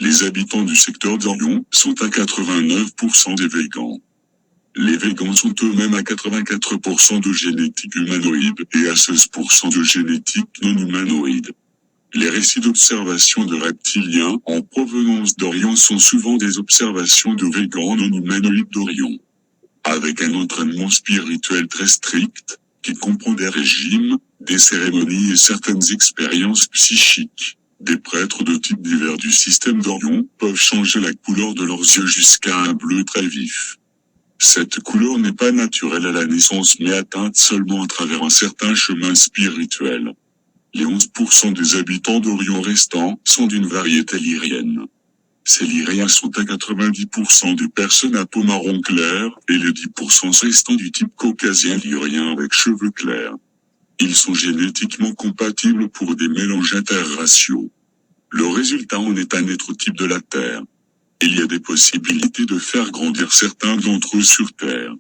Les habitants du secteur d'Orion sont à 89% des végans. Les végans sont eux-mêmes à 84% de génétique humanoïde et à 16% de génétique non humanoïde. Les récits d'observation de reptiliens en provenance d'Orion sont souvent des observations de végans non humanoïdes d'Orion. Avec un entraînement spirituel très strict, qui comprend des régimes, des cérémonies et certaines expériences psychiques. Des prêtres de types divers du système d'Orion peuvent changer la couleur de leurs yeux jusqu'à un bleu très vif. Cette couleur n'est pas naturelle à la naissance mais atteinte seulement à travers un certain chemin spirituel. Les 11% des habitants d'Orion restants sont d'une variété lyrienne. Ces lyriens sont à 90% des personnes à peau marron clair et les 10% restants du type caucasien lyrien avec cheveux clairs. Ils sont génétiquement compatibles pour des mélanges interraciaux. Le résultat en est un être type de la Terre. Il y a des possibilités de faire grandir certains d'entre eux sur Terre.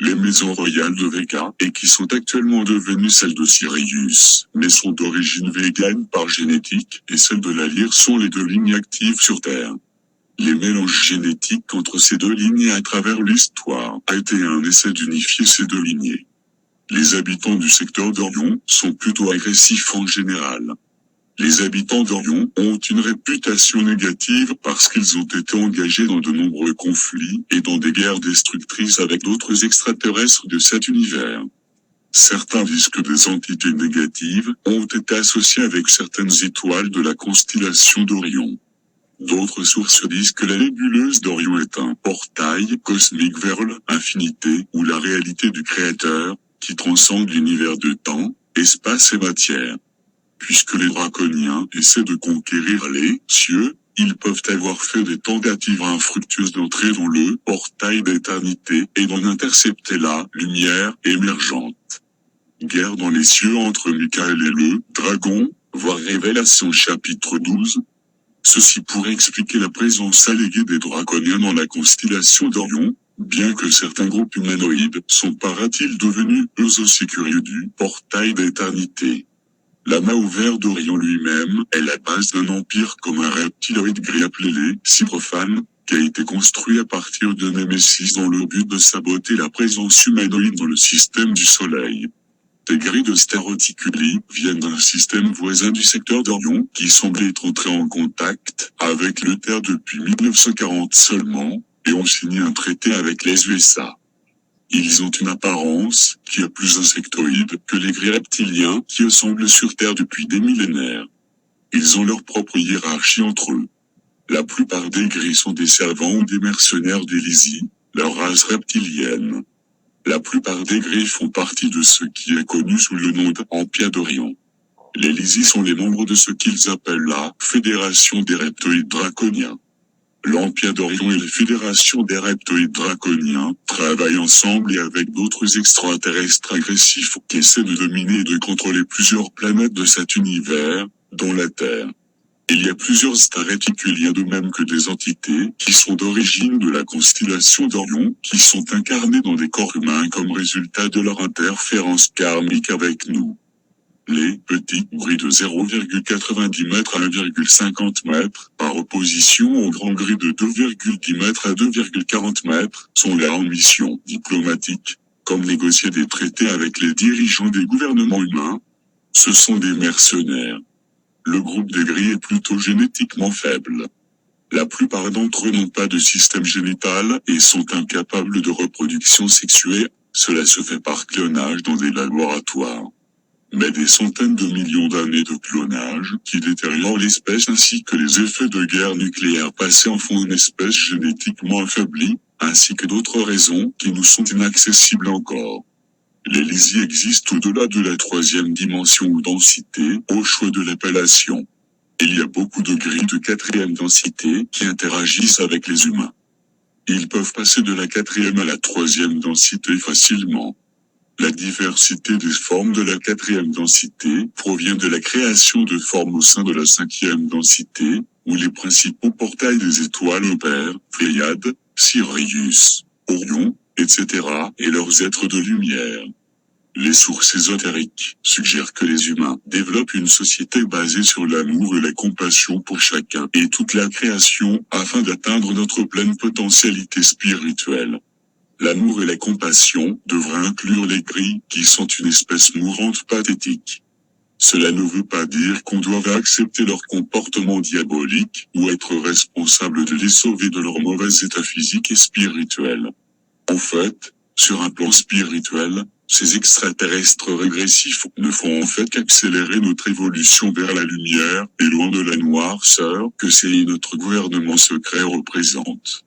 Les maisons royales de Vega, et qui sont actuellement devenues celles de Sirius, mais sont d'origine végane par génétique, et celles de la Lyre sont les deux lignes actives sur Terre. Les mélanges génétiques entre ces deux lignées à travers l'histoire a été un essai d'unifier ces deux lignées. Les habitants du secteur d'Orion sont plutôt agressifs en général. Les habitants d'Orion ont une réputation négative parce qu'ils ont été engagés dans de nombreux conflits et dans des guerres destructrices avec d'autres extraterrestres de cet univers. Certains disent que des entités négatives ont été associées avec certaines étoiles de la constellation d'Orion. D'autres sources disent que la nébuleuse d'Orion est un portail cosmique vers l'infinité ou la réalité du Créateur, qui transcende l'univers de temps, espace et matière. Puisque les draconiens essaient de conquérir les cieux, ils peuvent avoir fait des tentatives infructueuses d'entrer dans le portail d'éternité et d'en intercepter la lumière émergente. Guerre dans les cieux entre Michael et le dragon, voir Révélation chapitre 12. Ceci pourrait expliquer la présence alléguée des draconiens dans la constellation d'Orion, bien que certains groupes humanoïdes sont paraît-il devenus eux aussi curieux du portail d'éternité. L'amas ouvert d'Orion lui-même est la base d'un empire comme un reptiloïde gris appelé les Cyprofanes, qui a été construit à partir de Némésis dans le but de saboter la présence humanoïde dans le système du Soleil. Des grilles de Staroticuli viennent d'un système voisin du secteur d'Orion qui semblait être entré en contact avec le Terre depuis 1940 seulement, et ont signé un traité avec les USA. Ils ont une apparence qui est plus insectoïde que les gris reptiliens qui semblent sur Terre depuis des millénaires. Ils ont leur propre hiérarchie entre eux. La plupart des gris sont des servants ou des mercenaires d'Elysie, leur race reptilienne. La plupart des gris font partie de ce qui est connu sous le nom d'Empire d'Orion. Les Lysis sont les membres de ce qu'ils appellent la Fédération des Reptoïdes Draconiens. L'Empire d'Orion et la Fédération des Reptoïdes Draconiens travaillent ensemble et avec d'autres extraterrestres agressifs qui essaient de dominer et de contrôler plusieurs planètes de cet univers, dont la Terre. Il y a plusieurs stars réticuliens de même que des entités qui sont d'origine de la constellation d'Orion qui sont incarnées dans des corps humains comme résultat de leur interférence karmique avec nous. Les petits gris de 0,90 m à 1,50 m, par opposition aux grands gris de 2,10 m à 2,40 m, sont là en mission diplomatique, comme négocier des traités avec les dirigeants des gouvernements humains. Ce sont des mercenaires. Le groupe des gris est plutôt génétiquement faible. La plupart d'entre eux n'ont pas de système génital et sont incapables de reproduction sexuée, cela se fait par clonage dans des laboratoires. Mais des centaines de millions d'années de clonage qui détériorent l'espèce ainsi que les effets de guerre nucléaire passée en font une espèce génétiquement affaiblie, ainsi que d'autres raisons qui nous sont inaccessibles encore. Les Lysis existent au-delà de la troisième dimension ou densité, au choix de l'appellation. Il y a beaucoup de gris de quatrième densité qui interagissent avec les humains. Ils peuvent passer de la quatrième à la troisième densité facilement. La diversité des formes de la quatrième densité provient de la création de formes au sein de la cinquième densité, où les principaux portails des étoiles opèrent, Pléiades, Sirius, Orion, etc., et leurs êtres de lumière. Les sources ésotériques suggèrent que les humains développent une société basée sur l'amour et la compassion pour chacun et toute la création afin d'atteindre notre pleine potentialité spirituelle. L'amour et la compassion devraient inclure les gris qui sont une espèce mourante pathétique. Cela ne veut pas dire qu'on doive accepter leur comportement diabolique ou être responsable de les sauver de leur mauvais état physique et spirituel. En fait, sur un plan spirituel, ces extraterrestres régressifs ne font en fait qu'accélérer notre évolution vers la lumière et loin de la noirceur que notre gouvernement secret représente.